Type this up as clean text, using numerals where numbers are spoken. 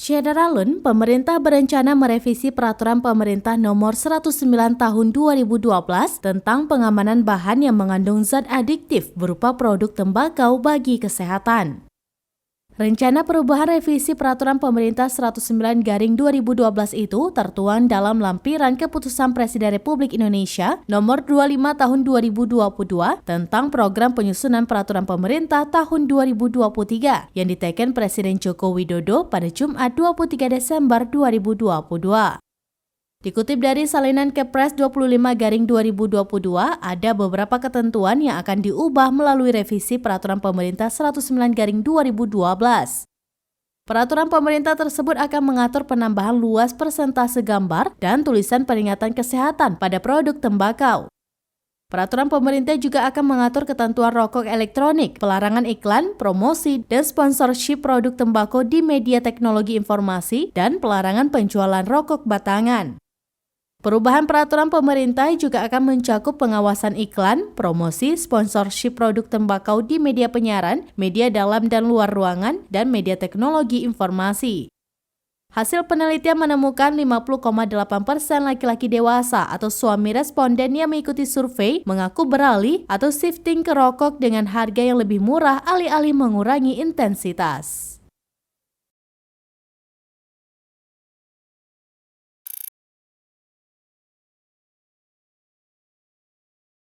Syederalun, pemerintah berencana merevisi Peraturan Pemerintah Nomor 109 Tahun 2012 tentang pengamanan bahan yang mengandung zat adiktif berupa produk tembakau bagi kesehatan. Rencana perubahan revisi Peraturan Pemerintah 109/2012 itu tertuang dalam lampiran Keputusan Presiden Republik Indonesia Nomor 25 Tahun 2022 tentang Program Penyusunan Peraturan Pemerintah tahun 2023 yang diteken Presiden Joko Widodo pada Jumat 23 Desember 2022. Dikutip dari salinan Kepres 25/2022, ada beberapa ketentuan yang akan diubah melalui revisi Peraturan Pemerintah 109/2012. Peraturan pemerintah tersebut akan mengatur penambahan luas persentase gambar dan tulisan peringatan kesehatan pada produk tembakau. Peraturan pemerintah juga akan mengatur ketentuan rokok elektronik, pelarangan iklan, promosi, dan sponsorship produk tembakau di media teknologi informasi, dan pelarangan penjualan rokok batangan. Perubahan peraturan pemerintah juga akan mencakup pengawasan iklan, promosi, sponsorship produk tembakau di media penyiaran, media dalam dan luar ruangan, dan media teknologi informasi. Hasil penelitian menemukan 50,8% laki-laki dewasa atau suami responden yang mengikuti survei mengaku beralih atau shifting ke rokok dengan harga yang lebih murah alih-alih mengurangi intensitas.